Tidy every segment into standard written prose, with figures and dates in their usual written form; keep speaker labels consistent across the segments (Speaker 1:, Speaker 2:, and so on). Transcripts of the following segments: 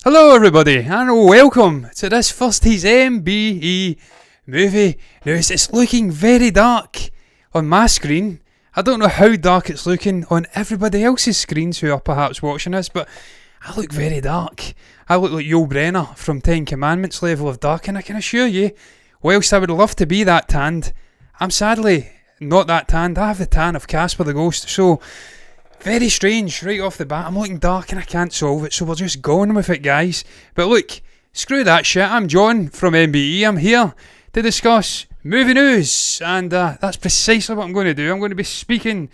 Speaker 1: Hello everybody and welcome to this first MBE movie. Now it's looking very dark on my screen. I don't know how dark it's looking on everybody else's screens who are perhaps watching this, but I look very dark. I look like Yul Brynner from 10 Commandments level of dark, and I can assure you, whilst I would love to be that tanned, I'm sadly not that tanned. I have the tan of Casper the Ghost, so very strange right off the bat. I'm looking dark and I can't solve it, so we're just going with it, guys. But look, screw that shit. I'm John from MBE. I'm here to discuss movie news, and that's precisely what I'm going to do. I'm going to be speaking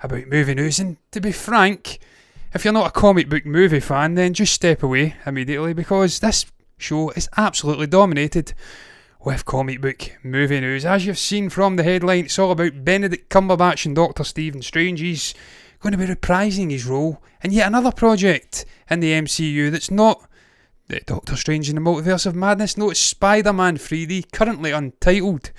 Speaker 1: about movie news, and to be frank, if you're not a comic book movie fan, then just step away immediately, because this show is absolutely dominated with comic book movie news. As you've seen from the headline, it's all about Benedict Cumberbatch and Dr. Stephen Strange. He's going to be reprising his role in yet another project in the MCU that's not Doctor Strange in the Multiverse of Madness. No, it's Spider-Man 3D, currently untitled.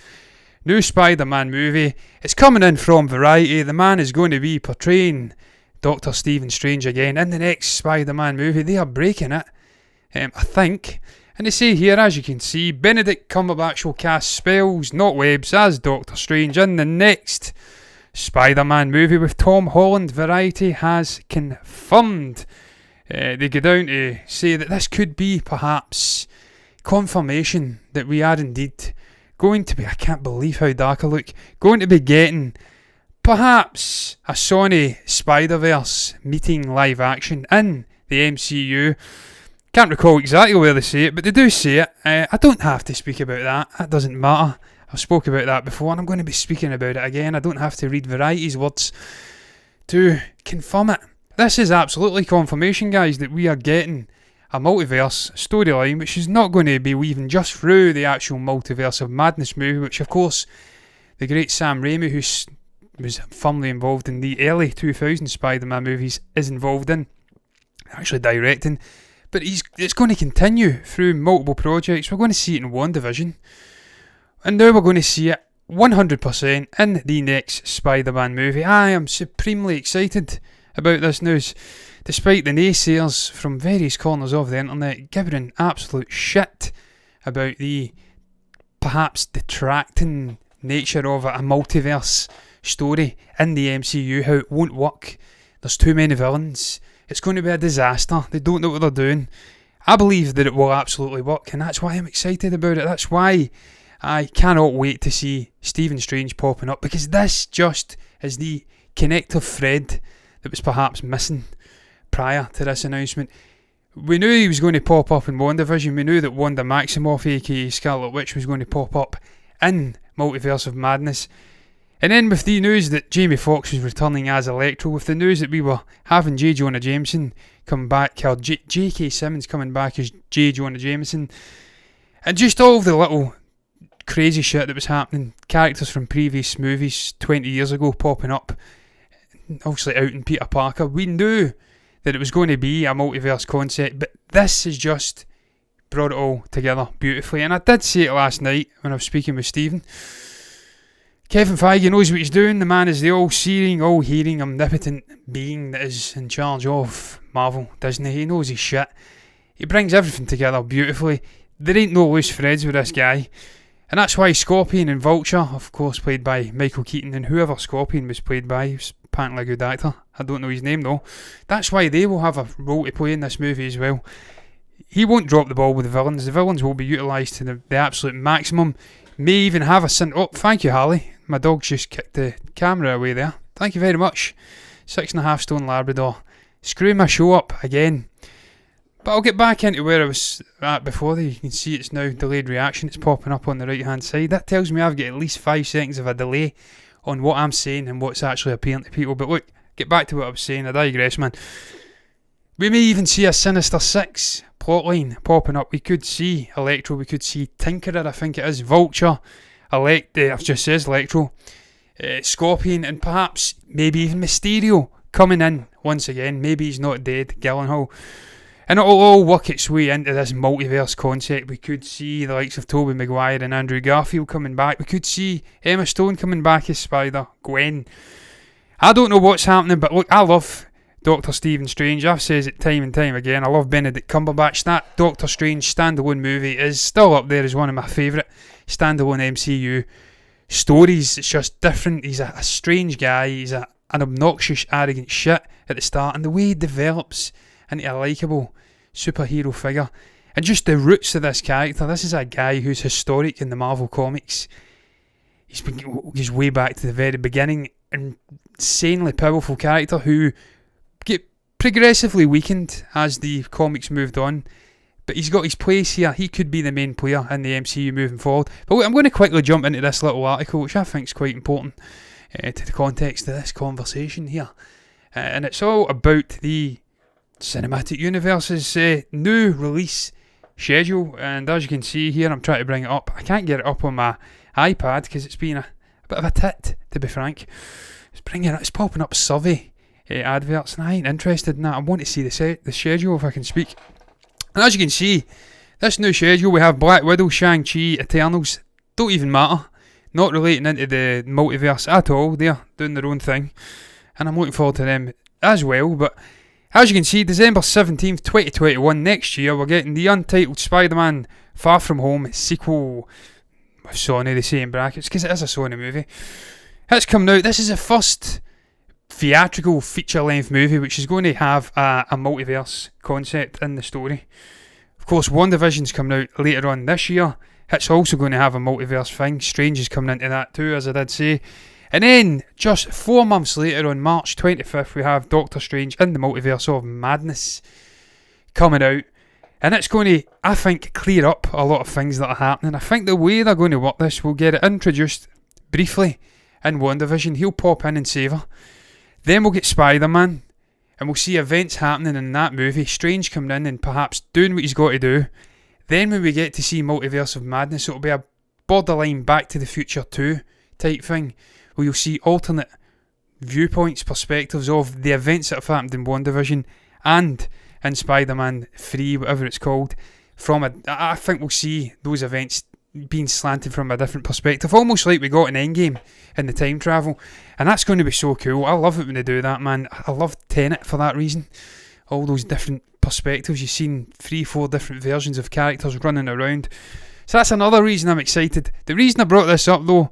Speaker 1: New Spider-Man movie. It's coming in from Variety. The man is going to be portraying Dr. Stephen Strange again in the next Spider-Man movie. They are breaking it, I think. And they say here, as you can see, Benedict Cumberbatch will cast spells, not webs, as Doctor Strange in the next Spider-Man movie with Tom Holland. Variety has confirmed. They go down to say that this could be perhaps confirmation that we are indeed going to be, I can't believe how dark I look, going to be getting perhaps a Sony Spider-Verse meeting live action in the MCU. Can't recall exactly where they say it, but they do say it. I don't have to speak about that. That doesn't matter. I've spoke about that before, and I'm going to be speaking about it again. I don't have to read Variety's words to confirm it. This is absolutely confirmation, guys, that we are getting a multiverse storyline, which is not going to be weaving just through the actual Multiverse of Madness movie, which, of course, the great Sam Raimi, who was firmly involved in the early 2000 Spider-Man movies, is involved in, actually directing. But it's going to continue through multiple projects. We're going to see it in WandaVision. And now we're going to see it 100% in the next Spider-Man movie. I am supremely excited about this news, despite the naysayers from various corners of the internet giving absolute shit about the perhaps detracting nature of a multiverse story in the MCU, how it won't work. There's too many villains. It's going to be a disaster. They don't know what they're doing. I believe that it will absolutely work, and that's why I'm excited about it. That's why I cannot wait to see Stephen Strange popping up, because this just is the connective thread that was perhaps missing prior to this announcement. We knew he was going to pop up in WandaVision. We knew that Wanda Maximoff, aka Scarlet Witch, was going to pop up in Multiverse of Madness. And then with the news that Jamie Foxx was returning as Electro, with the news that we were having J. Jonah Jameson come back, or J.K. Simmons coming back as J. Jonah Jameson, and just all of the little crazy shit that was happening, characters from previous movies 20 years ago popping up, obviously out in Peter Parker. We knew that it was going to be a multiverse concept, but this has just brought it all together beautifully. And I did say it last night when I was speaking with Stephen. Kevin Feige knows what he's doing. The man is the all-seeing, all-hearing, omnipotent being that is in charge of Marvel, Disney. He knows his shit. He brings everything together beautifully. There ain't no loose threads with this guy. And that's why Scorpion and Vulture, of course played by Michael Keaton, and whoever Scorpion was played by, he was apparently a good actor. I don't know his name though. That's why they will have a role to play in this movie as well. He won't drop the ball with the villains. The villains will be utilised to the absolute maximum. May even have a sin. Oh, thank you, Harley. My dog just kicked the camera away there. Thank you very much. 6.5 stone Labrador. Screwing my show up again. But I'll get back into where I was at before. You can see it's now delayed reaction. It's popping up on the right hand side. That tells me I've got at least 5 seconds of a delay on what I'm saying and what's actually appealing to people. But look, get back to what I was saying. I digress, man. We may even see a Sinister Six plotline popping up. We could see Electro. We could see Tinkerer, I think it is. Vulture. I've just says Electro. Scorpion, and perhaps maybe even Mysterio coming in once again. Maybe he's not dead. Gyllenhaal. And it'll all work its way into this multiverse concept. We could see the likes of Tobey Maguire and Andrew Garfield coming back. We could see Emma Stone coming back as Spider-Gwen. I don't know what's happening, but look, I love Doctor Stephen Strange. I've said it time and time again. I love Benedict Cumberbatch. That Doctor Strange standalone movie is still up there as one of my favourite standalone MCU stories. It's just different. He's a strange guy. He's an obnoxious, arrogant shit at the start, and the way he develops into a likeable superhero figure, and just the roots of this character. This is a guy who's historic in the Marvel comics. He's way back to the very beginning. Insanely powerful character who get progressively weakened as the comics moved on, but he's got his place here. He could be the main player in the MCU moving forward. But I'm going to quickly jump into this little article, which I think is quite important to the context of this conversation here, and it's all about the cinematic universe's new release schedule. And as you can see here, I'm trying to bring it up. I can't get it up on my iPad because it's been a bit of a tit, to be frank. It's popping up survey adverts, and I ain't interested in that. I want to see the schedule if I can speak. And as you can see, this new schedule, we have Black Widow, Shang-Chi, Eternals. Don't even matter. Not relating into the multiverse at all. They're doing their own thing, and I'm looking forward to them as well. But as you can see, December 17th, 2021, next year, we're getting the untitled Spider-Man Far From Home sequel with Sony, they say in brackets, because it is a Sony movie. It's coming out. This is the first theatrical feature-length movie which is going to have a multiverse concept in the story. Of course, WandaVision's coming out later on this year. It's also going to have a multiverse thing. Strange is coming into that too, as I did say. And then, just 4 months later, on March 25th, we have Doctor Strange in the Multiverse of Madness coming out. And it's going to, I think, clear up a lot of things that are happening. I think the way they're going to work this, we'll get it introduced briefly in WandaVision. He'll pop in and save her. Then we'll get Spider-Man, and we'll see events happening in that movie. Strange coming in and perhaps doing what he's got to do. Then when we get to see Multiverse of Madness, it'll be a borderline Back to the Future 2 type thing, where you'll see alternate viewpoints, perspectives of the events that have happened in WandaVision and in Spider-Man 3, whatever it's called. I think we'll see those events being slanted from a different perspective, almost like we got in Endgame in the time travel, and that's going to be so cool. I love it when they do that, man. I love Tenet for that reason. All those different perspectives. You've seen 3-4 different versions of characters running around, so that's another reason I'm excited. The reason I brought this up though,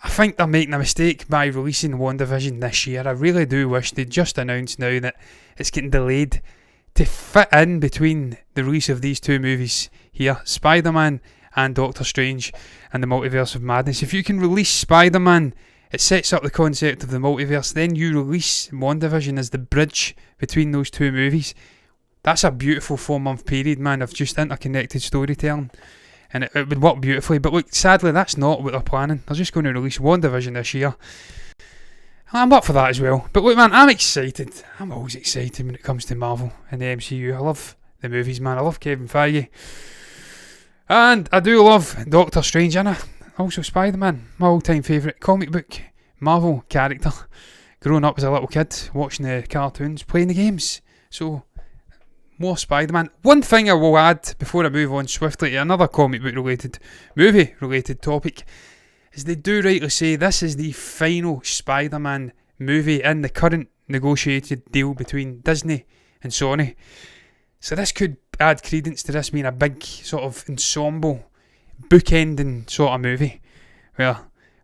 Speaker 1: I think they're making a mistake by releasing WandaVision this year. I really do wish they'd just announced now that it's getting delayed to fit in between the release of these two movies here, Spider-Man and Doctor Strange and the Multiverse of Madness. If you can release Spider-Man, it sets up the concept of the multiverse. Then you release WandaVision as the bridge between those two movies. That's a beautiful 4-month period, man, of just interconnected storytelling. And it would work beautifully. But look, sadly, that's not what they're planning. They're just going to release WandaVision this year. I'm up for that as well. But look, man, I'm excited. I'm always excited when it comes to Marvel and the MCU. I love the movies, man. I love Kevin Feige. And I do love Doctor Strange, and also Spider-Man, my all-time favourite comic book Marvel character. Growing up as a little kid, watching the cartoons, playing the games. So, more Spider-Man. One thing I will add before I move on swiftly to another comic book related, movie related topic, is they do rightly say this is the final Spider-Man movie in the current negotiated deal between Disney and Sony. So this could add credence to this being a big sort of ensemble, bookending sort of movie, where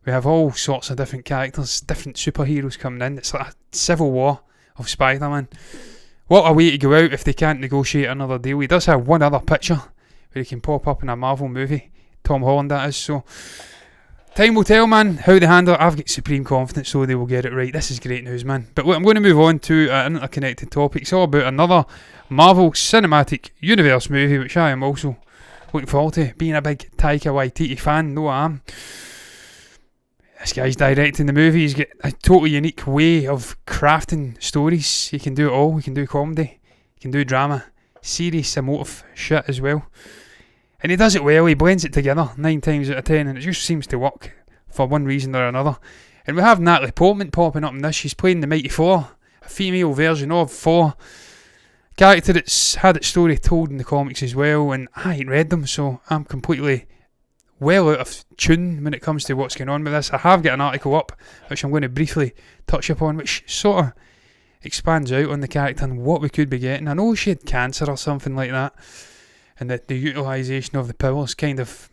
Speaker 1: we have all sorts of different characters, different superheroes coming in. It's like a civil war of Spider-Man. What a way to go out if they can't negotiate another deal. He does have one other picture where he can pop up in a Marvel movie. Tom Holland, that is. So time will tell, man, how they handle it. I've got supreme confidence, so they will get it right. This is great news, man. But look, I'm going to move on to an interconnected topic. It's all about another Marvel Cinematic Universe movie, which I am also looking forward to. Being a big Taika Waititi fan, no I am. This guy's directing the movie. He's got a totally unique way of crafting stories. He can do it all. He can do comedy, he can do drama, serious, emotive shit as well. And he does it well. He blends it together 9 times out of 10, and it just seems to work for one reason or another. And we have Natalie Portman popping up in this. She's playing the Mighty Thor, a female version of Thor. Character that's had its story told in the comics as well, and I ain't read them, so I'm completely well out of tune when it comes to what's going on with this. I have got an article up which I'm going to briefly touch upon, which sort of expands out on the character and what we could be getting. I know she had cancer or something like that, and the utilisation of the powers kind of,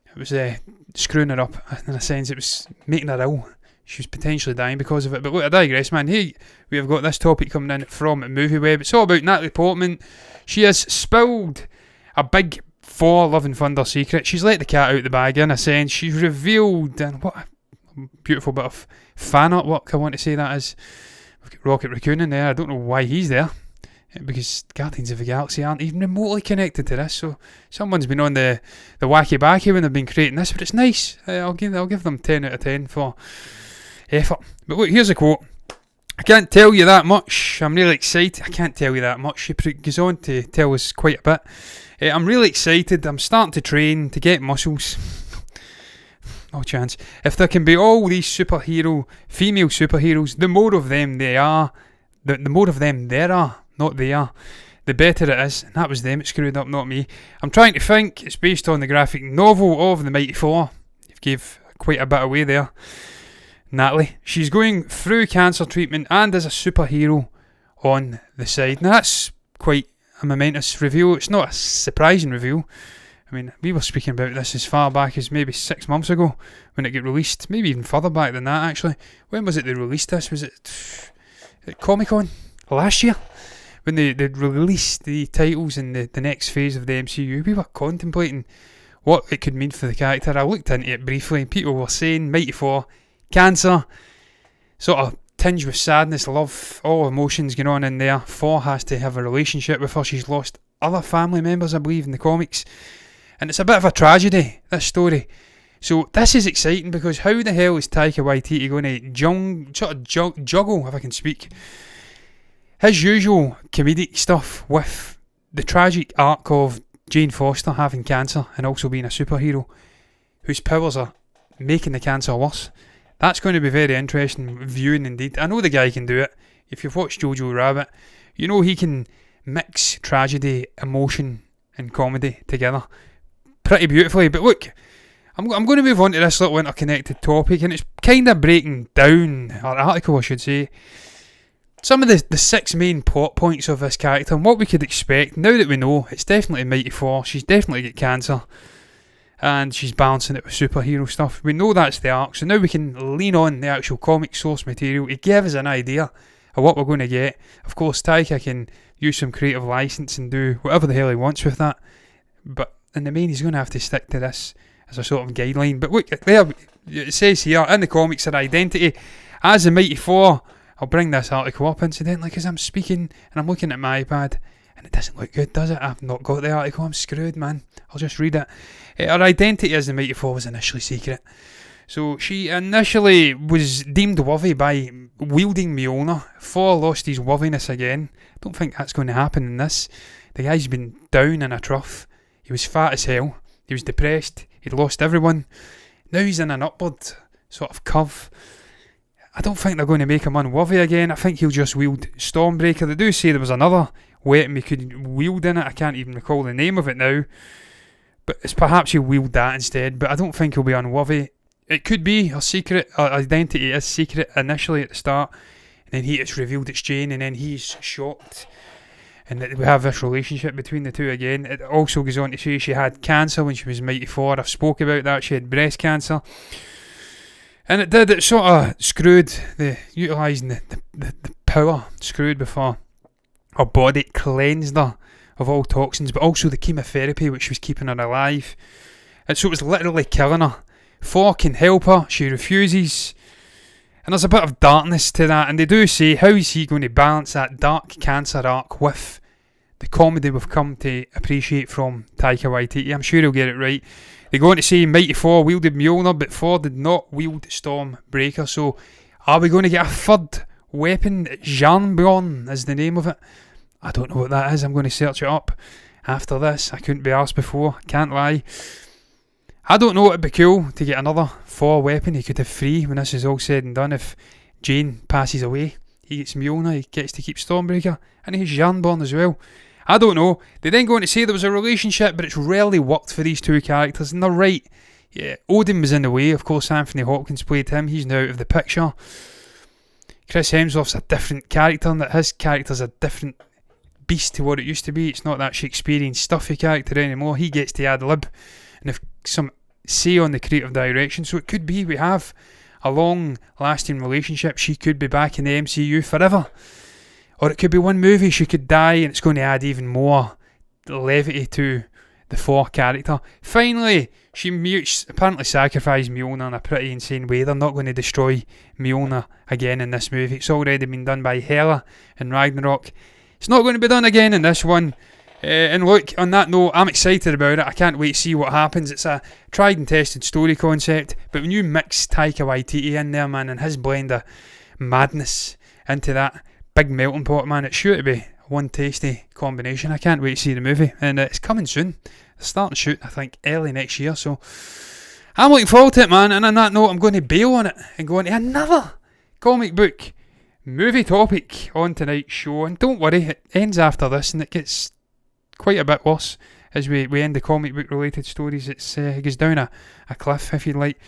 Speaker 1: it was screwing her up in a sense. It was making her ill. She was potentially dying because of it. But look, I digress, man. Hey, we have got this topic coming in from Movie Web. It's all about Natalie Portman. She has spilled a big Thor Love and Thunder secret. She's let the cat out the bag in a sense. She's revealed, and what a beautiful bit of fan artwork I want to say that is. We've got Rocket Raccoon in there. I don't know why he's there, because Guardians of the Galaxy aren't even remotely connected to this. So someone's been on the wacky backy when they've been creating this, but it's nice. I'll give them 10 out of 10 for effort. But look, here's a quote. I can't tell you that much. I'm really excited. I can't tell you that much. She goes on to tell us quite a bit. I'm really excited. I'm starting to train to get muscles. No chance. If there can be all these female superheroes, the more of them they are, the more of them there are, not they are, the better it is. And that was them it screwed up, not me. I'm trying to think. It's based on the graphic novel of the Mighty Thor. You've gave quite a bit away there. Natalie, she's going through cancer treatment and as a superhero on the side. Now that's quite a momentous reveal. It's not a surprising reveal. I mean, we were speaking about this as far back as maybe 6 months ago when it got released. Maybe even further back than that, actually. When was it they released this? Was it at Comic-Con last year? When they released the titles in the next phase of the MCU, we were contemplating what it could mean for the character. I looked into it briefly. People were saying Mighty Thor, cancer, sort of tinged with sadness, love, all emotions going on in there. Thor has to have a relationship with her. She's lost other family members, I believe, in the comics. And it's a bit of a tragedy, this story. So this is exciting because how the hell is Taika Waititi going to juggle, if I can speak, his usual comedic stuff with the tragic arc of Jane Foster having cancer and also being a superhero whose powers are making the cancer worse? That's going to be very interesting viewing indeed. I know the guy can do it. If you've watched Jojo Rabbit, you know he can mix tragedy, emotion and comedy together pretty beautifully. But look, I'm going to move on to this little interconnected topic, and it's kind of breaking down, or article I should say, some of the 6 main plot points of this character and what we could expect now that we know it's definitely Mighty Thor. She's definitely got cancer and she's balancing it with superhero stuff. We know that's the arc, so now we can lean on the actual comic source material to give us an idea of what we're going to get. Of course, Taika can use some creative license and do whatever the hell he wants with that, but in the main he's going to have to stick to this as a sort of guideline. But look, there it says here in the comics her identity as the Mighty Thor. I'll bring this article up incidentally because I'm speaking and I'm looking at my iPad and it doesn't look good, does it? I've not got the article. I'm screwed, man. I'll just read it. Her identity as the Mighty Thor was initially secret. So she initially was deemed worthy by wielding Mjolnir. Thor lost his worthiness again. I don't think that's going to happen in this. The guy's been down in a trough. He was fat as hell. He was depressed. He'd lost everyone. Now he's in an upward sort of curve. I don't think they're going to make him unworthy again. I think he'll just wield Stormbreaker. They do say there was another weapon he could wield in it. I can't even recall the name of it now. But it's perhaps he'll wield that instead. But I don't think he'll be unworthy. It could be her secret. Her identity is secret initially at the start. And then it's revealed it's Jane. And then he's shocked. And that we have this relationship between the two again. It also goes on to say she had cancer when she was Mighty Thor. I've spoke about that. She had breast cancer. And it sort of screwed, utilising the power, screwed before her body cleansed her of all toxins, but also the chemotherapy which was keeping her alive. And so it was literally killing her. Thor can help her, she refuses. And there's a bit of darkness to that, and they do say, how is he going to balance that dark cancer arc with the comedy we've come to appreciate from Taika Waititi? I'm sure he'll get it right. They go on to say Mighty Thor wielded Mjolnir, but Thor did not wield Stormbreaker. So are we going to get a third weapon? Jarnbjorn is the name of it. I don't know what that is. I'm going to search it up after this. I couldn't be arsed before, can't lie. I don't know, it'd be cool to get another Thor weapon. He could have 3 when this is all said and done. If Jane passes away, he gets Mjolnir, he gets to keep Stormbreaker, and he's Jarnbjorn as well. I don't know. They then go on to say there was a relationship, but it's rarely worked for these two characters, and they're right. Yeah, Odin was in the way. Of course, Anthony Hopkins played him. He's now out of the picture. Chris Hemsworth's a different character, and that his character's a different beast to what it used to be. It's not that Shakespearean stuffy character anymore. He gets to ad lib and have some say on the creative direction. So it could be we have a long lasting relationship. She could be back in the MCU forever, or it could be one movie she could die and it's going to add even more levity to the Thor character. Finally, she apparently sacrificed Mjolnir in a pretty insane way. They're not going to destroy Mjolnir again in this movie. It's already been done by Hela in Ragnarok. It's not going to be done again in this one. And look, on that note, I'm excited about it. I can't wait to see what happens. It's a tried and tested story concept, but when you mix Taika Waititi in there, man, and his blend of madness into that big melting pot, man, it's sure to be one tasty combination. I can't wait to see the movie, and it's coming soon. They're starting to shoot, I think, early next year, so I'm looking forward to it, man. And on that note, I'm going to bail on it and go into another comic book movie topic on tonight's show. And don't worry, it ends after this and it gets quite a bit worse as we end the comic book related stories. It goes down a cliff, if you like.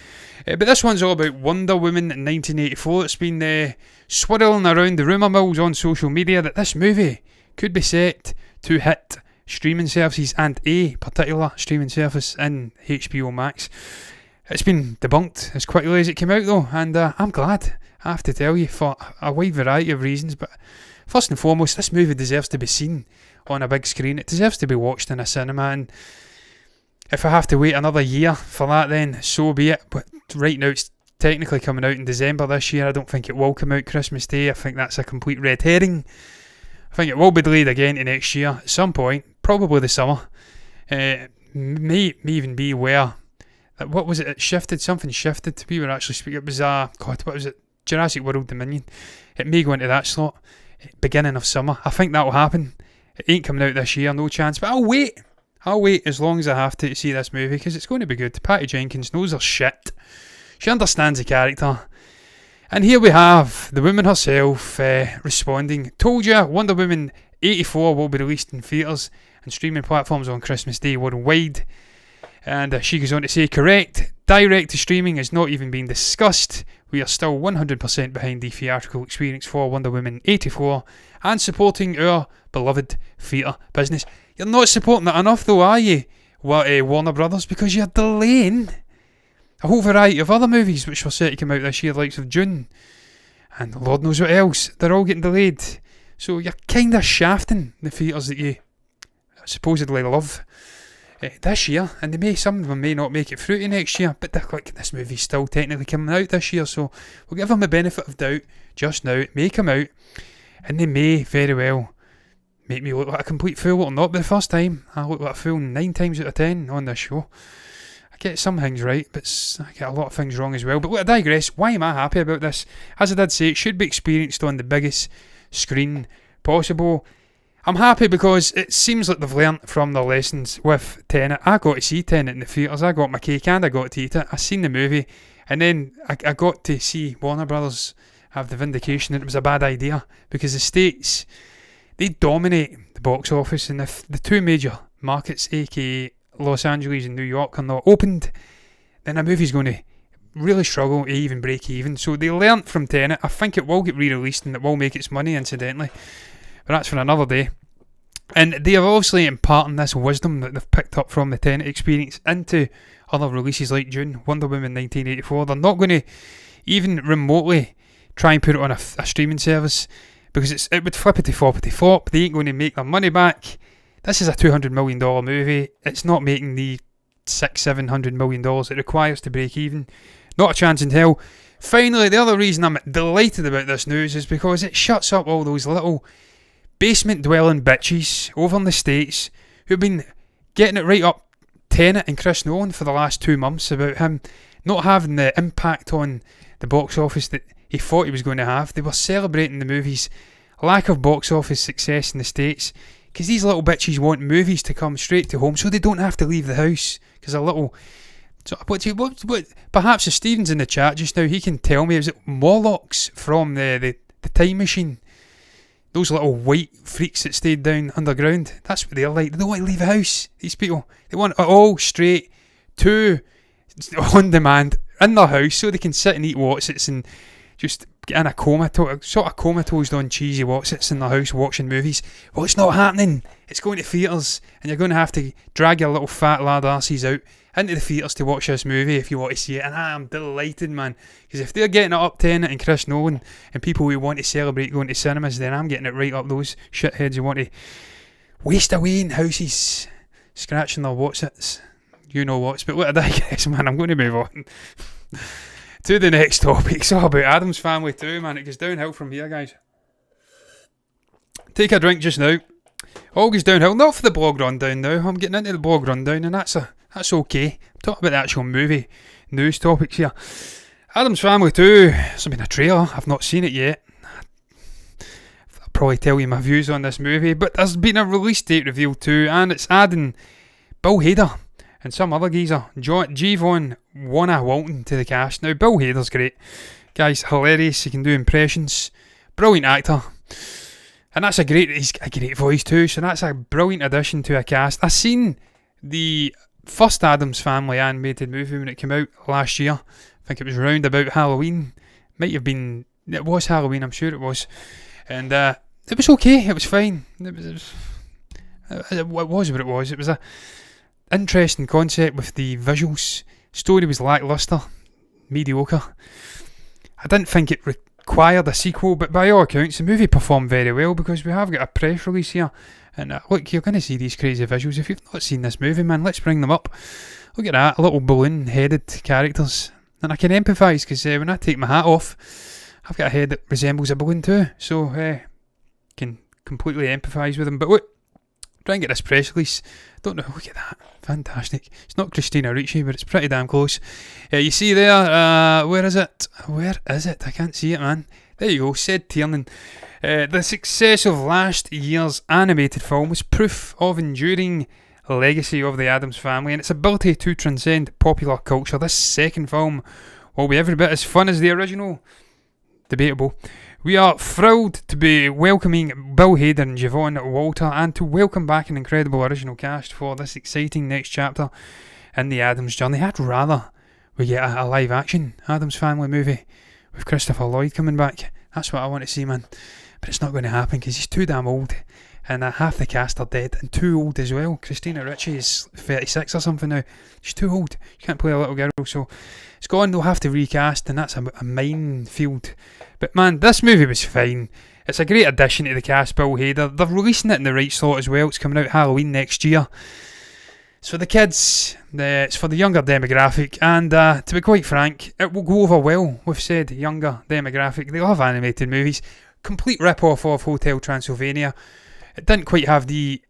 Speaker 1: But this one's all about Wonder Woman in 1984. It's been swirling around the rumour mills on social media that this movie could be set to hit streaming services, and a particular streaming service in HBO Max. It's been debunked as quickly as it came out though, and I'm glad, I have to tell you, for a wide variety of reasons. But first and foremost, this movie deserves to be seen on a big screen. It deserves to be watched in a cinema, and if I have to wait another year for that, then so be it. But right now it's technically coming out in December this year. I don't think it will come out Christmas Day. I think that's a complete red herring. I think it will be delayed again to next year at some point, probably the summer. May even be where, what was it? It shifted. Something shifted. We were actually speaking. It was what was it? Jurassic World Dominion. It may go into that slot, beginning of summer. I think that will happen. It ain't coming out this year, no chance. But I'll wait. I'll wait as long as I have to see this movie, because it's going to be good. Patty Jenkins knows her shit. She understands the character. And here we have the woman herself responding. Told ya, Wonder Woman 84 will be released in theatres and streaming platforms on Christmas Day worldwide. And she goes on to say, correct, direct to streaming is not even being discussed. We are still 100% behind the theatrical experience for Wonder Woman 84 and supporting our beloved theatre business. You're not supporting it enough though, are you, Warner Brothers? Because you're delaying a whole variety of other movies which were set to come out this year, the likes of June and Lord knows what else. They're all getting delayed. So you're kind of shafting the theatres that you supposedly love this year, and some of them may not make it through to next year, but this movie's still technically coming out this year, so we'll give them the benefit of doubt just now. It may come out, and they may very well make me look like a complete fool. Or not be the first time. I look like a fool 9 times out of 10 on this show. I get some things right, but I get a lot of things wrong as well. But I digress. Why am I happy about this? As I did say, it should be experienced on the biggest screen possible. I'm happy because it seems like they've learnt from their lessons with Tenet. I got to see Tenet in the theatres. I got my cake and I got to eat it. I seen the movie, and then I got to see Warner Brothers have the vindication that it was a bad idea, because the States, they dominate the box office, and if the two major markets, aka Los Angeles and New York, are not opened, then a movie's going to really struggle to even break even. So they learnt from Tenet. I think it will get re-released and it will make its money, incidentally, but that's for another day. And they are obviously imparting this wisdom that they've picked up from the Tenet experience into other releases like June, Wonder Woman 1984. They're not going to even remotely try and put it on a streaming service, because it would flippity-floppity-flop. They ain't going to make their money back. This is a $200 million movie. It's not making the $600-700 million it requires to break even. Not a chance in hell. Finally, the other reason I'm delighted about this news is because it shuts up all those little basement-dwelling bitches over in the States who've been getting it right up Tenet and Chris Nolan for the last 2 months about him not having the impact on the box office that he thought he was going to have. They were celebrating the movie's lack of box office success in the States, because these little bitches want movies to come straight to home so they don't have to leave the house, because a little... So what, perhaps if Stephen's in the chat just now, he can tell me, is it Morlocks from the Time Machine? Those little white freaks that stayed down underground, that's what they're like. They don't want to leave the house, these people. They want it all straight to on demand in their house so they can sit and eat Wotsits and just in a sort of comatose on cheesy whatsits in the house watching movies. Well, it's not happening. It's going to theatres, and you're going to have to drag your little fat lad arses out into the theatres to watch this movie if you want to see it. And I am delighted, man, because if they're getting it up to it and Chris Nolan and people who want to celebrate going to cinemas, then I'm getting it right up those shitheads who want to waste away in houses scratching their whatsits. You know what's, but look, I digress, man. I'm going to move on to the next topic. It's all about Addams Family too, man. It goes downhill from here, guys. Take a drink just now. All goes downhill. Not for the blog rundown now. I'm getting into the blog rundown, and that's okay. I'm talking about the actual movie news topics here. Addams Family 2. There's been a trailer. I've not seen it yet. I'll probably tell you my views on this movie, but there's been a release date revealed too, and it's adding Bill Hader and some other geezer, Javon Walton, to the cast. Now, Bill Hader's great. Guy's hilarious. He can do impressions. Brilliant actor. And he's a great voice too, so that's a brilliant addition to a cast. I seen the first Addams Family animated movie when it came out last year. I think it was round about Halloween. It was Halloween, I'm sure it was. And it was okay, it was fine. It was what it was. It was a interesting concept with the visuals. Story was lacklustre, mediocre. I didn't think it required a sequel, but by all accounts the movie performed very well, because we have got a press release here, and look, you're going to see these crazy visuals. If you've not seen this movie, man, let's bring them up. Look at that, little balloon headed characters, and I can empathise, because when I take my hat off, I've got a head that resembles a balloon too, so can completely empathise with them. But look, try and get this press release. Don't know, look at that, fantastic. It's not Christina Ricci, but it's pretty damn close. You see there, where is it? I can't see it, man. There you go, said Tiernan. The success of last year's animated film was proof of enduring legacy of the Addams Family and its ability to transcend popular culture. This second film will be every bit as fun as the original. Debatable. We are thrilled to be welcoming Bill Hader and Javon Walton, and to welcome back an incredible original cast for this exciting next chapter in the Addams journey. I'd rather we get a live action Addams Family movie with Christopher Lloyd coming back. That's what I want to see, man. But it's not going to happen because he's too damn old, and half the cast are dead, and too old as well. Christina Ricci is 36 or something now. She's too old. She can't play a little girl, so it's gone. They'll have to recast, and that's a minefield. But man, this movie was fine. It's a great addition to the cast, Bill Hader. They're releasing it in the right slot as well. It's coming out Halloween next year. It's for the kids, it's for the younger demographic, and to be quite frank, it will go over well with said younger demographic. They love animated movies. Complete rip-off of Hotel Transylvania. It didn't quite have the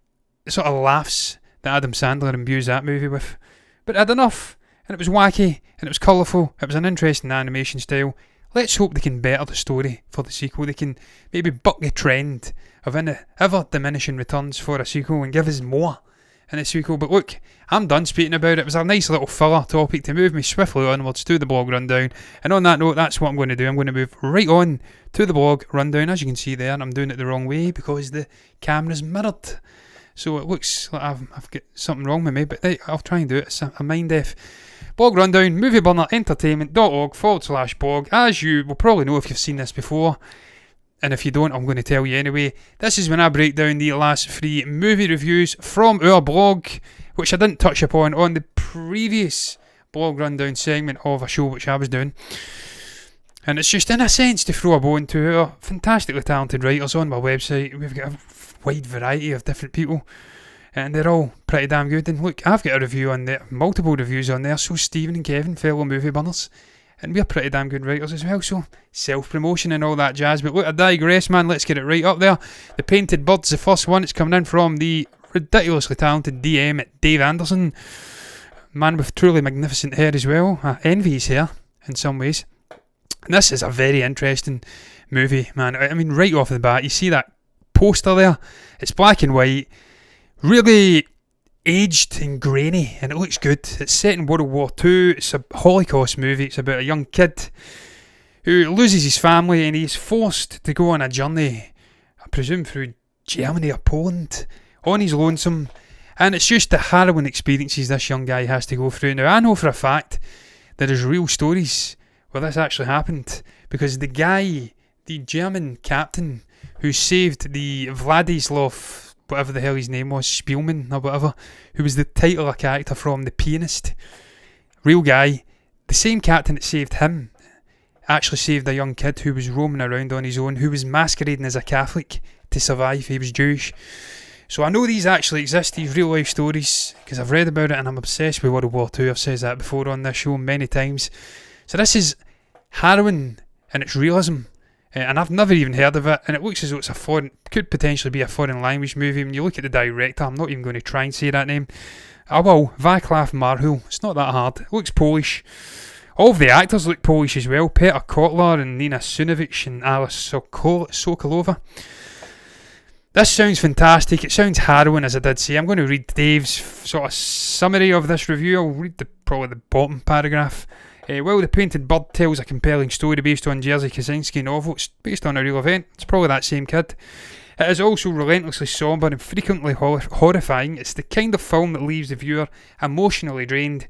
Speaker 1: sort of laughs that Adam Sandler imbues that movie with, but it had enough, and it was wacky, and it was colourful. It was an interesting animation style. Let's hope they can better the story for the sequel. They can maybe buck the trend of ever diminishing returns for a sequel and give us more in a sequel. But look, I'm done speaking about it. It was a nice little filler topic to move me swiftly onwards to the blog rundown. And on that note, that's what I'm going to do. I'm going to move right on to the blog rundown. As you can see there, and I'm doing it the wrong way because the camera's mirrored. So it looks like I've got something wrong with me, but I'll try and do it. It's a mind F. Blog rundown, movieburnerentertainment.org/blog. As you will probably know if you've seen this before, and if you don't, I'm going to tell you anyway. This is when I break down the last 3 movie reviews from our blog, which I didn't touch upon on the previous blog rundown segment of a show which I was doing. And it's just in a sense to throw a bone to our fantastically talented writers on my website. We've got a wide variety of different people, and they're all pretty damn good. And look, I've got a review on there, multiple reviews on there. So Stephen and Kevin, fellow movie burners, and we're pretty damn good writers as well. So self-promotion and all that jazz. But look, I digress, man. Let's get it right up there. The Painted Bird's the first one. It's coming in from the ridiculously talented DM Dave Anderson, man with truly magnificent hair as well. I envy his hair in some ways. And this is a very interesting movie, man. I mean, right off the bat, you see that poster there. It's black and white, really aged and grainy, and it looks good. It's set in World War II. It's a Holocaust movie. It's about a young kid who loses his family, and he's forced to go on a journey, I presume through Germany or Poland, on his lonesome. And it's just the harrowing experiences this young guy has to go through. Now, I know for a fact there is real stories where this actually happened, because the guy, the German captain who saved the Vladislav, whatever the hell his name was, Spielman or whatever, who was the title of character from The Pianist, real guy, the same captain that saved him actually saved a young kid who was roaming around on his own, who was masquerading as a Catholic to survive. He was Jewish. So I know these actually exist, these real life stories, because I've read about it and I'm obsessed with World War II. I've said that before on this show many times. So this is harrowing in its realism, and I've never even heard of it, and it looks as though it's could potentially be a foreign language movie. When you look at the director, I'm not even going to try and say that name. I will, Václav Marhul. It's not that hard. It looks Polish. All of the actors look Polish as well. Petr Kotlar and Nina Sunovic and Alice Sokolova. This sounds fantastic. It sounds harrowing, as I did say. I'm going to read Dave's sort of summary of this review. I'll read probably the bottom paragraph. While The Painted Bird tells a compelling story based on Jerzy Kaczynski novel, it's based on a real event. It's probably that same kid. It is also relentlessly sombre and frequently horrifying. It's the kind of film that leaves the viewer emotionally drained,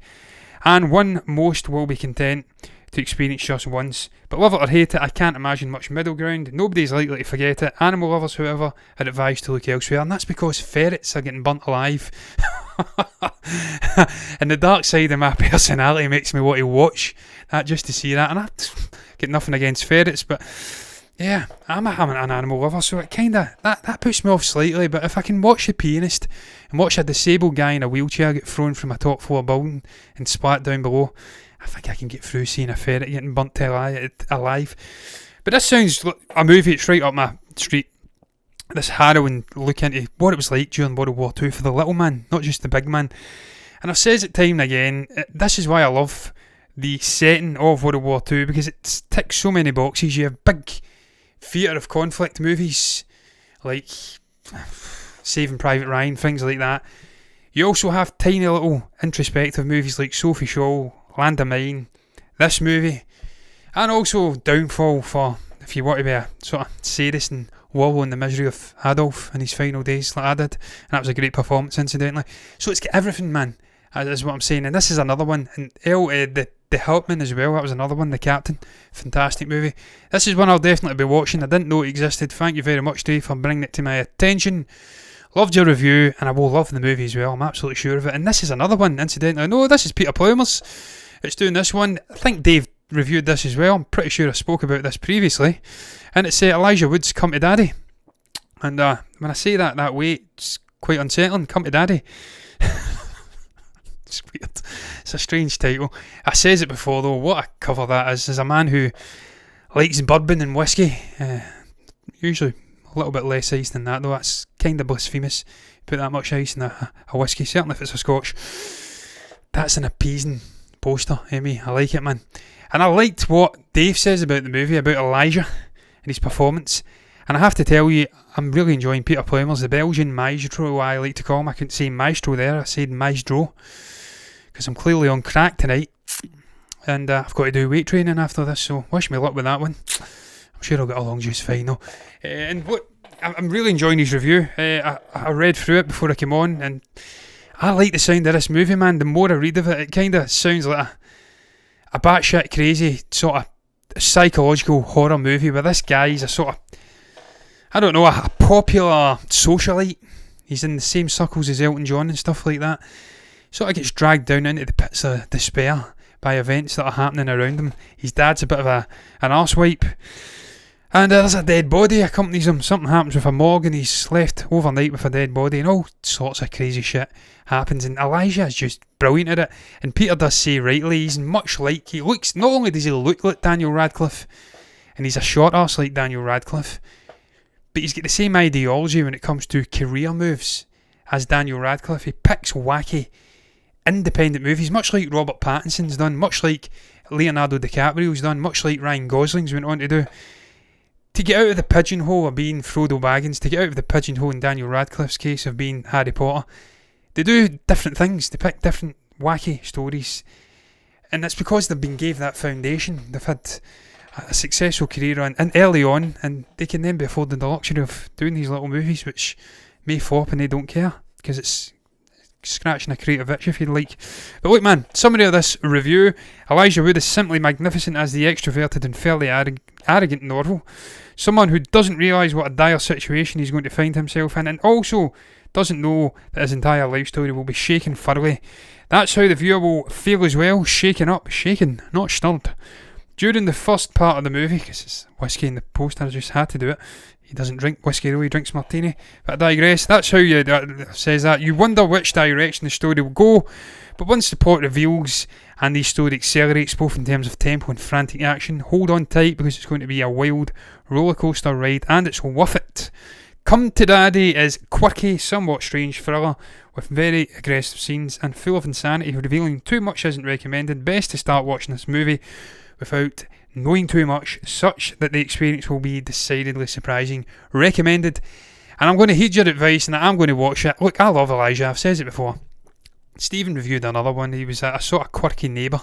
Speaker 1: and one most will be content to experience just once. But love it or hate it, I can't imagine much middle ground. Nobody's likely to forget it. Animal lovers, however, are advised to look elsewhere, and that's because ferrets are getting burnt alive. And the dark side of my personality makes me want to watch that just to see that. And I get nothing against ferrets, but yeah, I'm an animal lover, so it kind of that puts me off slightly. But if I can watch The Pianist and watch a disabled guy in a wheelchair get thrown from a top floor building and splat down below, I think I can get through seeing a ferret getting burnt alive. But this sounds like a movie. It's right up my street. This harrowing look into what it was like during World War II for the little man, not just the big man. And I've said it time and again, this is why I love the setting of World War II, because it ticks so many boxes. You have big theatre of conflict movies like Saving Private Ryan, things like that. You also have tiny little introspective movies like Sophie Shaw, Land of Mine, this movie, and also Downfall, for if you want to be a sort of sadist and wallow in the misery of Adolf in his final days like I did. And that was a great performance, incidentally. So it's got everything, man, is what I'm saying. And this is another one. And the Helpman as well, that was another one, The Captain. Fantastic movie. This is one I'll definitely be watching. I didn't know it existed. Thank you very much, Dave, for bringing it to my attention. Loved your review, and I will love the movie as well. I'm absolutely sure of it. And this is another one, incidentally. No, this is Peter Plummer's. It's doing this one. I think Dave reviewed this as well. I'm pretty sure I spoke about this previously. And it's Elijah Wood's Come to Daddy. And when I say that way, it's quite unsettling. Come to Daddy. It's weird. It's a strange title. I says it before though, what a cover that is. As a man who likes bourbon and whiskey, usually a little bit less ice than that though. That's kind of blasphemous. Put that much ice in a whiskey, certainly if it's a Scotch. That's an appeasing poster, Amy. I like it, man. And I liked what Dave says about the movie, about Elijah and his performance. And I have to tell you, I'm really enjoying Peter Plummer's, the Belgian maestro, I like to call him. I couldn't say maestro there, I said maestro, because I'm clearly on crack tonight. And I've got to do weight training after this, so wish me luck with that one. I'm sure I'll get along just fine though. And what I'm really enjoying his review. I read through it before I came on, and I like the sound of this movie, man. The more I read of it, it kind of sounds like a batshit crazy sort of psychological horror movie where this guy is a sort of, I don't know, a popular socialite. He's in the same circles as Elton John and stuff like that. Sort of gets dragged down into the pits of despair by events that are happening around him. His dad's a bit of an arsewipe. And there's a dead body accompanies him. Something happens with a morgue and he's left overnight with a dead body, and all sorts of crazy shit happens. And Elijah is just brilliant at it. And Peter does say rightly, he's much like, he looks, not only does he look like Daniel Radcliffe, and he's a short arse like Daniel Radcliffe, but he's got the same ideology when it comes to career moves as Daniel Radcliffe. He picks wacky, independent movies, much like Robert Pattinson's done, much like Leonardo DiCaprio's done, much like Ryan Gosling's went on to do. To get out of the pigeonhole of being Frodo Baggins, to get out of the pigeonhole in Daniel Radcliffe's case of being Harry Potter, they do different things, they pick different wacky stories, and it's because they've been gave that foundation. They've had a successful career and early on, and they can then be afforded the luxury of doing these little movies which may flop and they don't care, because it's scratching a creative itch if you'd like. But look, man, summary of this review: Elijah Wood is simply magnificent as the extroverted and fairly arrogant Norval. Someone who doesn't realise what a dire situation he's going to find himself in, and also doesn't know that his entire life story will be shaken thoroughly. That's how the viewer will feel as well, shaken up, not stirred. During the first part of the movie, because it's whiskey in the poster, I just had to do it. He doesn't drink whiskey though, he drinks martini. But I digress, that's how you says that. You wonder which direction the story will go, but once the plot reveals and the story accelerates both in terms of tempo and frantic action, hold on tight because it's going to be a wild rollercoaster ride and it's worth it. Come to Daddy is quirky, somewhat strange thriller with very aggressive scenes and full of insanity. Revealing too much isn't recommended. Best to start watching this movie without knowing too much, such that the experience will be decidedly surprising. Recommended. And I'm going to heed your advice and I'm going to watch it. Look, I love Elijah, I've said it before. Stephen reviewed another one. He was a sort of quirky neighbour,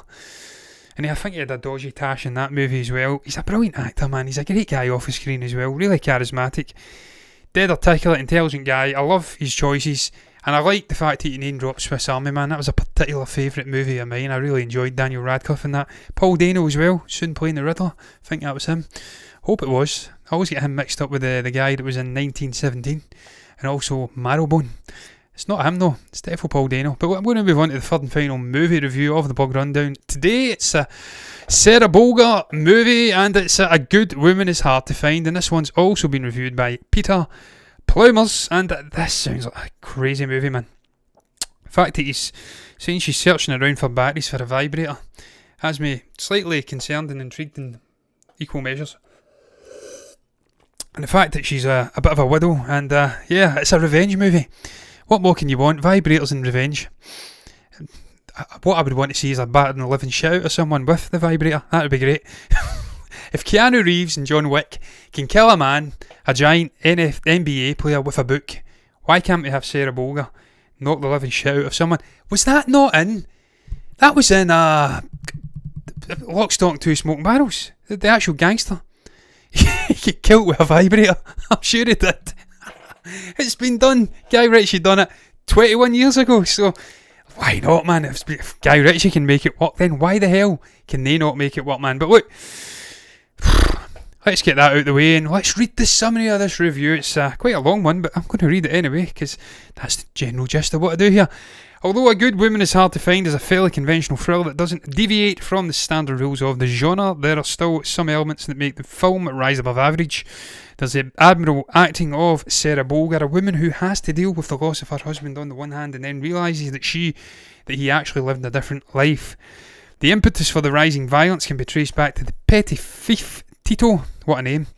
Speaker 1: and I think he had a dodgy tash in that movie as well. He's a brilliant actor, man. He's a great guy off the screen as well, really charismatic, dead articulate, intelligent guy. I love his choices, and I like the fact that he name dropped Swiss Army Man. That was a particular favourite movie of mine. I really enjoyed Daniel Radcliffe in that. Paul Dano as well, soon playing the Riddler. I think that was him. Hope it was. I always get him mixed up with the guy that was in 1917 and also Marrowbone. It's not him though, it's definitely Paul Dano. But I'm going to move on to the third and final movie review of the Bog Rundown. Today it's a Sarah Bolger movie, and it's A Good Woman Is Hard to Find, and this one's also been reviewed by Peter Plumers, and this sounds like a crazy movie, man. The fact that he's saying she's searching around for batteries for a vibrator has me slightly concerned and intrigued in equal measures. And the fact that she's a bit of a widow, and yeah, it's a revenge movie. What more can you want? Vibrators and revenge. What I would want to see is a battered and living shit out of someone with the vibrator. That would be great. If Keanu Reeves and John Wick can kill a man, a giant NBA player with a book, why can't we have Sarah Bolger knock the living shit out of someone? Was that not in? That was in Lock, Stock and Two Smoking Barrels. The actual gangster. He get killed with a vibrator. I'm sure he did. It's been done. Guy Ritchie done it 21 years ago, so why not, man? If Guy Ritchie can make it work, then why the hell can they not make it work, man? But look, let's get that out of the way and let's read the summary of this review. It's quite a long one, but I'm going to read it anyway because that's the general gist of what I do here. Although A Good Woman Is Hard to Find is a fairly conventional thriller that doesn't deviate from the standard rules of the genre, there are still some elements that make the film rise above average. There's the admirable acting of Sarah Bolger, a woman who has to deal with the loss of her husband on the one hand and then realises that he actually lived a different life. The impetus for the rising violence can be traced back to the petty thief Tito, what a name,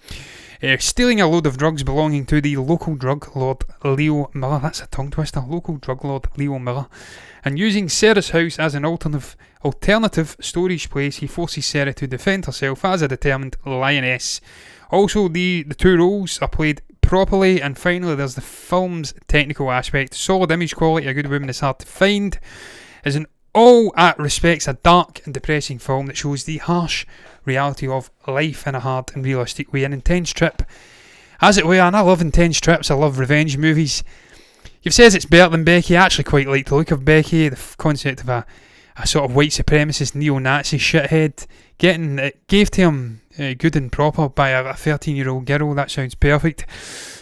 Speaker 1: stealing a load of drugs belonging to the local drug lord Leo Miller. That's a tongue twister. Local drug lord Leo Miller. And using Sarah's house as an alternative storage place, he forces Sarah to defend herself as a determined lioness. Also, the two roles are played properly, and finally there's the film's technical aspect. Solid image quality. A Good Woman Is Hard to Find is in all respects a dark and depressing film that shows the harsh reality of life in a hard and realistic way. An intense trip, as it were, and I love intense trips. I love revenge movies. You've said it's better than Becky. I actually quite like the look of Becky. The concept of a sort of white supremacist neo-Nazi shithead getting it gave to him good and proper by a 13-year-old girl. That sounds perfect.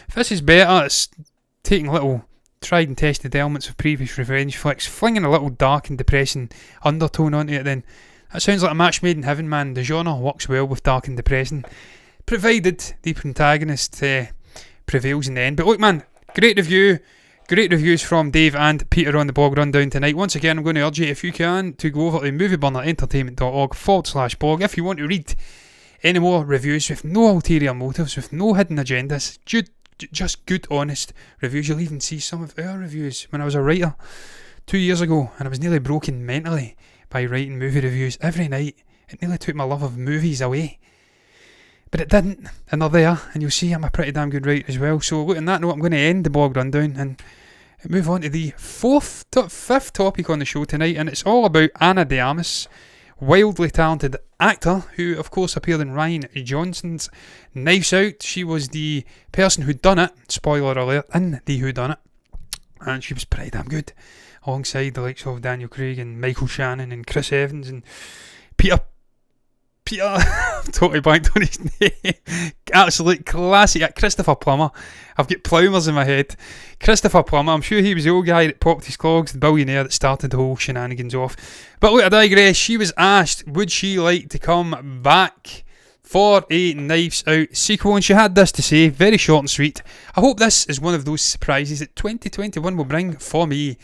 Speaker 1: If this is better, it's taking little tried and tested elements of previous revenge flicks, flinging a little dark and depressing undertone onto it, then that sounds like a match made in heaven, man. The genre works well with dark and depressing, provided the protagonist prevails in the end. But look, man, great reviews from Dave and Peter on the Bog Rundown tonight. Once again, I'm going to urge you, if you can, to go over to movieburnerentertainment.org/blog if you want to read any more reviews with no ulterior motives, with no hidden agendas, just good, honest reviews. You'll even see some of our reviews when I was a writer 2 years ago, and I was nearly broken mentally by writing movie reviews every night. It nearly took my love of movies away, but it didn't, and they're there, and you'll see I'm a pretty damn good writer as well. So look, on that note, I'm going to end the Bog Rundown and move on to the fifth topic on the show tonight, and it's all about Ana de Armas, wildly talented actor who of course appeared in Rian Johnson's Knives Out. She was the person who done it, spoiler alert, in the Who Done It. and she was pretty damn good, alongside the likes of Daniel Craig and Michael Shannon and Chris Evans and Peter totally blanked on his name. Absolute classic. Christopher Plummer. I've got Plumers in my head. Christopher Plummer. I'm sure he was the old guy that popped his clogs, the billionaire that started the whole shenanigans off. But look, I digress. She was asked, would she like to come back for a Knives Out sequel, and she had this to say, very short and sweet. I hope this is one of those surprises that 2021 will bring for me.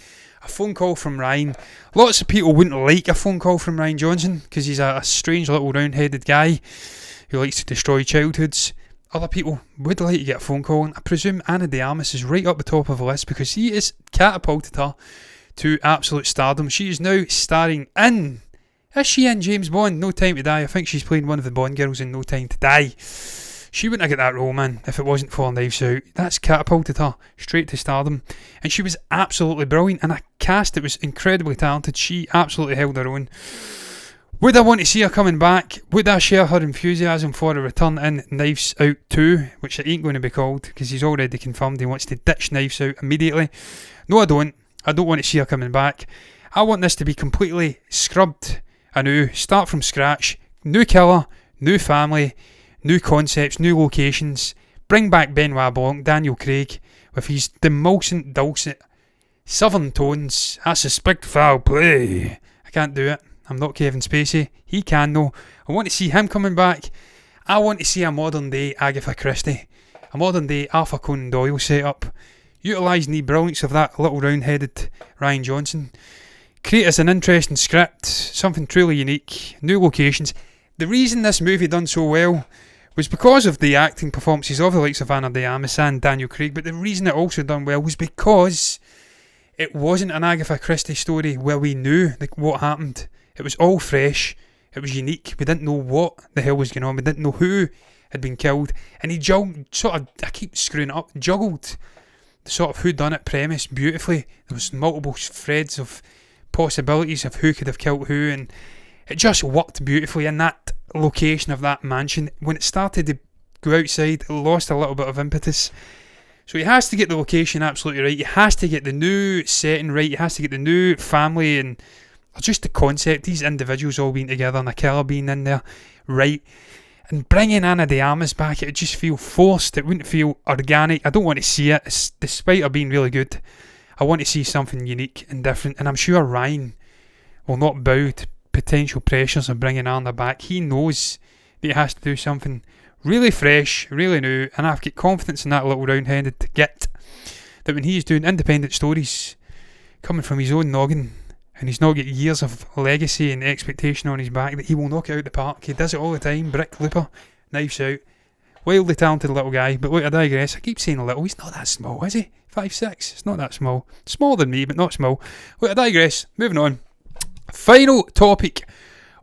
Speaker 1: A phone call from Ryan. Lots of people wouldn't like a phone call from Ryan Johnson because he's a strange little round-headed guy who likes to destroy childhoods. Other people would like to get a phone call, and I presume Ana de Armas is right up the top of the list because he has catapulted her to absolute stardom. She is now starring in... Is she in James Bond? No Time to Die? I think she's playing one of the Bond girls in No Time to Die. She wouldn't have got that role, man, if it wasn't for Knives Out. That's catapulted her straight to stardom. And she was absolutely brilliant. And a cast that was incredibly talented. She absolutely held her own. Would I want to see her coming back? Would I share her enthusiasm for a return in Knives Out 2? Which it ain't going to be called, because he's already confirmed he wants to ditch Knives Out immediately. No, I don't. I don't want to see her coming back. I want this to be completely scrubbed anew. Start from scratch. New killer. New family. New concepts, new locations. Bring back Benoit Blanc, Daniel Craig, with his demulcent, dulcet southern tones. I suspect foul play. I can't do it. I'm not Kevin Spacey. He can though. I want to see him coming back. I want to see a modern day Agatha Christie. A modern day Arthur Conan Doyle setup. Utilising the brilliance of that little round-headed Ryan Johnson. Create us an interesting script. Something truly unique. New locations. The reason this movie done so well was because of the acting performances of the likes of Ana de Armas and Daniel Craig, but the reason it also done well was because it wasn't an Agatha Christie story where we knew what happened. It was all fresh, it was unique, we didn't know what the hell was going on, we didn't know who had been killed, and he I keep screwing up, juggled the sort of whodunit premise beautifully. There was multiple threads of possibilities of who could have killed who, and it just worked beautifully in that location of that mansion. When it started to go outside, it lost a little bit of impetus. So he has to get the location absolutely right. He has to get the new setting right. He has to get the new family and just the concept. These individuals all being together and a killer being in there right. And bringing Ana de Armas back, it would just feel forced. It wouldn't feel organic. I don't want to see it, despite her being really good. I want to see something unique and different. And I'm sure Ryan will not bow to potential pressures of bringing Anna back. He knows that he has to do something really fresh, really new, and I've got confidence in that little round-headed git that when he's doing independent stories coming from his own noggin and he's not got years of legacy and expectation on his back, that he will knock it out the park. He does it all the time. Brick Looper, Knives Out, wildly talented little guy. But look, I digress. I keep saying little. He's not that small, is he? 5'6". It's not that small. Smaller than me, but not small. Look, I digress. Moving on. Final topic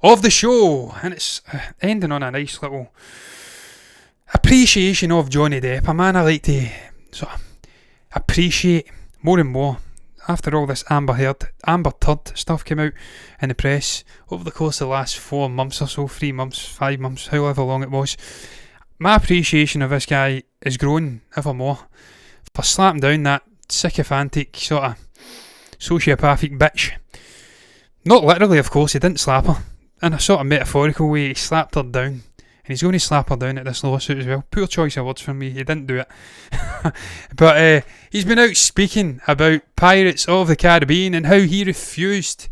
Speaker 1: of the show, and it's ending on a nice little appreciation of Johnny Depp, a man I like to sort of appreciate more and more after all this Amber Turd stuff came out in the press over the course of the last 4 months or so, 3 months, 5 months, however long it was. My appreciation of this guy has grown ever more for slapping down that sycophantic sort of sociopathic bitch. Not literally, of course, he didn't slap her. In a sort of metaphorical way, he slapped her down. And he's going to slap her down at this lawsuit as well. Poor choice of words from me, he didn't do it. But he's been out speaking about Pirates of the Caribbean and how he refused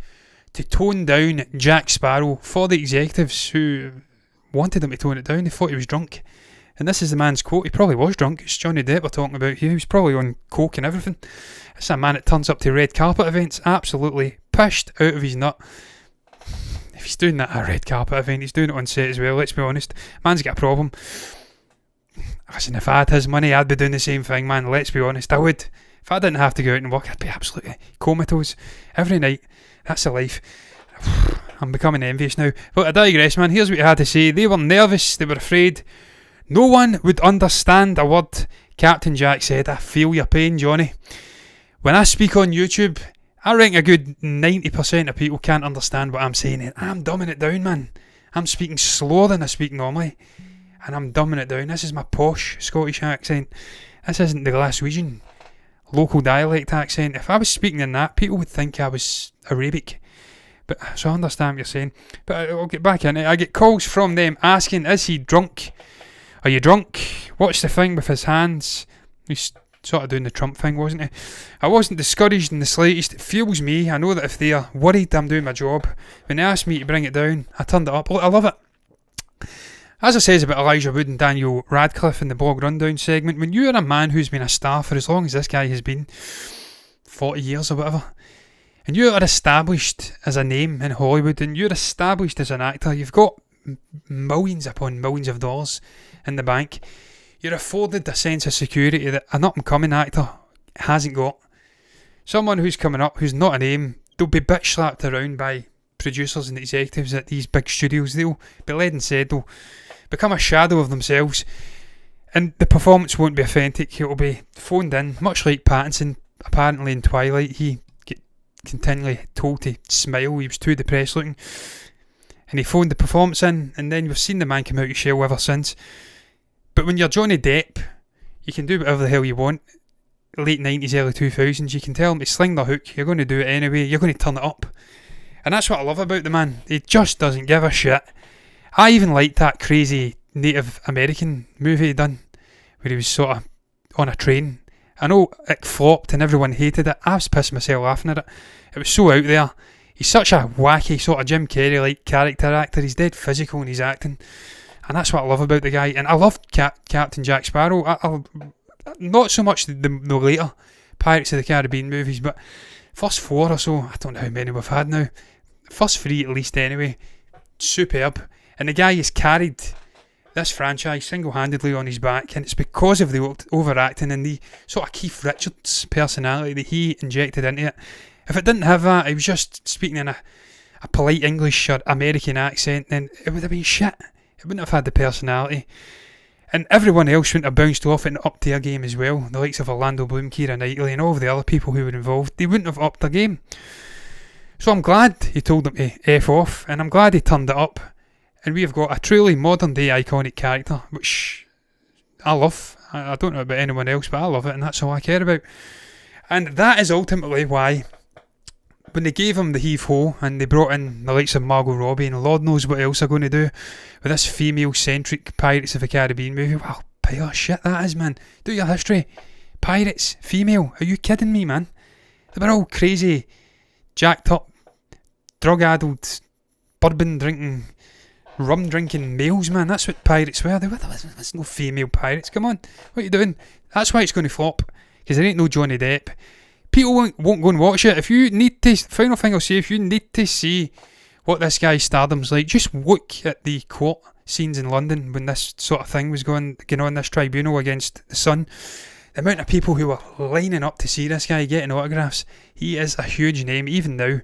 Speaker 1: to tone down Jack Sparrow for the executives who wanted him to tone it down. They thought he was drunk. And this is the man's quote. He probably was drunk. It's Johnny Depp we're talking about here. He was probably on coke and everything. It's a man that turns up to red carpet events absolutely pissed out of his nut. If he's doing that at a red carpet event, he's doing it on set as well, let's be honest. Man's got a problem. Listen, if I had his money, I'd be doing the same thing, man. Let's be honest, I would. If I didn't have to go out and work, I'd be absolutely comatose every night. That's a life. I'm becoming envious now. But I digress, man. Here's what he had to say. They were nervous, they were afraid. No one would understand a word Captain Jack said. I feel your pain, Johnny. When I speak on YouTube, I reckon a good 90% of people can't understand what I'm saying. And I'm dumbing it down, man. I'm speaking slower than I speak normally. And I'm dumbing it down. This is my posh Scottish accent. This isn't the Glaswegian local dialect accent. If I was speaking in that, people would think I was Arabic. But so I understand what you're saying. But I'll get back in it. I get calls from them asking, is he drunk? Are you drunk? What's the thing with his hands? He's sort of doing the Trump thing, wasn't he? I wasn't discouraged in the slightest. It fuels me. I know that if they're worried I'm doing my job, when they asked me to bring it down, I turned it up. Look, I love it. As I says about Elijah Wood and Daniel Radcliffe in the blog rundown segment, when you are a man who's been a star for as long as this guy has been, 40 years or whatever, and you are established as a name in Hollywood, and you're established as an actor, you've got millions upon millions of dollars in the bank, you're afforded a sense of security that an up-and-coming actor hasn't got. Someone who's coming up, who's not a name, they'll be bitch-slapped around by producers and executives at these big studios. They'll be led and said they'll become a shadow of themselves, and the performance won't be authentic. It'll be phoned in, much like Pattinson apparently in Twilight. He get continually told to smile, he was too depressed looking, and he phoned the performance in, and then we've seen the man come out of his shell ever since. But when you're Johnny Depp, you can do whatever the hell you want. Late 90s, early 2000s, you can tell him to sling the hook, you're going to do it anyway, you're going to turn it up. And that's what I love about the man. He just doesn't give a shit. I even liked that crazy Native American movie he done, where he was sort of on a train. I know it flopped and everyone hated it. I was pissed myself laughing at it. It was so out there. He's such a wacky sort of Jim Carrey-like character actor. He's dead physical in his acting. And that's what I love about the guy. And I love Captain Jack Sparrow. I not so much the later Pirates of the Caribbean movies, but first 4 or so, I don't know how many we've had now. First 3 at least anyway. Superb. And the guy has carried this franchise single-handedly on his back, and it's because of the overacting and the sort of Keith Richards personality that he injected into it. If it didn't have that, he was just speaking in a polite English or American accent, then it would have been shit. It wouldn't have had the personality. And everyone else wouldn't have bounced off and upped their game as well. The likes of Orlando Bloom, Keira Knightley, and all of the other people who were involved, they wouldn't have upped their game. So I'm glad he told them to F off, and I'm glad he turned it up. And we've got a truly modern day iconic character, which I love. I don't know about anyone else, but I love it, and that's all I care about. And that is ultimately why, when they gave him the heave-ho and they brought in the likes of Margot Robbie and Lord knows what else they're going to do with this female-centric Pirates of the Caribbean movie, well, pile of shit that is, man. Do your history. Pirates, female, are you kidding me, man? They were all crazy, jacked up, drug-addled, bourbon-drinking, rum-drinking males, man. That's what pirates were. There's no female pirates. Come on, what are you doing? That's why it's going to flop, because there ain't no Johnny Depp. People won't go and watch it. If you need to, final thing I'll say, if you need to see what this guy's stardom's like, just look at the court scenes in London when this sort of thing was going on, this tribunal against the Sun. The amount of people who were lining up to see this guy getting autographs. He is a huge name, even now.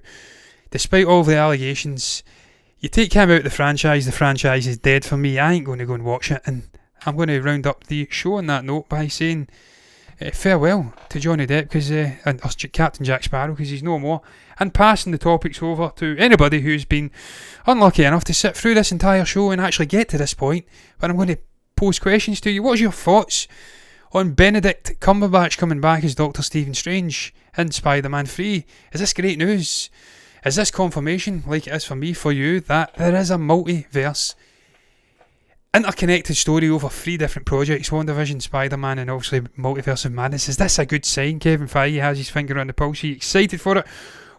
Speaker 1: Despite all the allegations, you take him out of the franchise is dead for me. I ain't going to go and watch it, and I'm going to round up the show on that note by saying farewell to Johnny Depp and Captain Jack Sparrow, because he's no more, and passing the topics over to anybody who's been unlucky enough to sit through this entire show and actually get to this point where I'm going to pose questions to you. What's your thoughts on Benedict Cumberbatch coming back as Dr. Stephen Strange in Spider-Man 3? Is this great news? Is this confirmation, like it is for me, for you, that there is a multiverse, interconnected story over 3 different projects, WandaVision, Spider-Man, and obviously Multiverse of Madness? Is this a good sign? Kevin Feige has his finger on the pulse. Are you excited for it?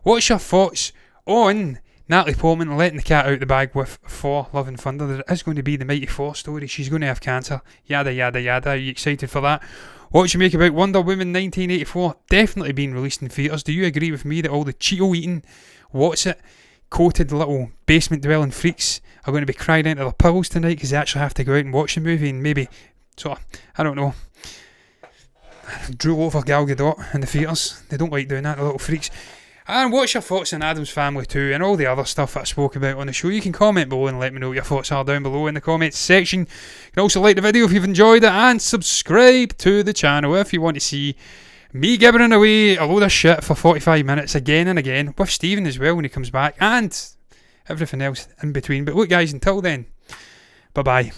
Speaker 1: What's your thoughts on Natalie Portman letting the cat out the bag with Thor, Love and Thunder? There is going to be the Mighty Thor story. She's going to have cancer. Yada, yada, yada. Are you excited for that? What do you make about Wonder Woman 1984 definitely being released in theatres? Do you agree with me that all the Cheeto-eating, coated little basement-dwelling freaks are going to be crying into their pillows tonight because they actually have to go out and watch the movie and maybe sort of, I don't know, drool over Gal Gadot in the theatres? They don't like doing that, the little freaks. And what's your thoughts on Addams Family 2 and all the other stuff that I spoke about on the show? You can comment below and let me know what your thoughts are down below in the comments section. You can also like the video if you've enjoyed it, and subscribe to the channel if you want to see me gibbering away a load of shit for 45 minutes again and again, with Stephen as well when he comes back, and everything else in between. But look guys, until then, bye bye.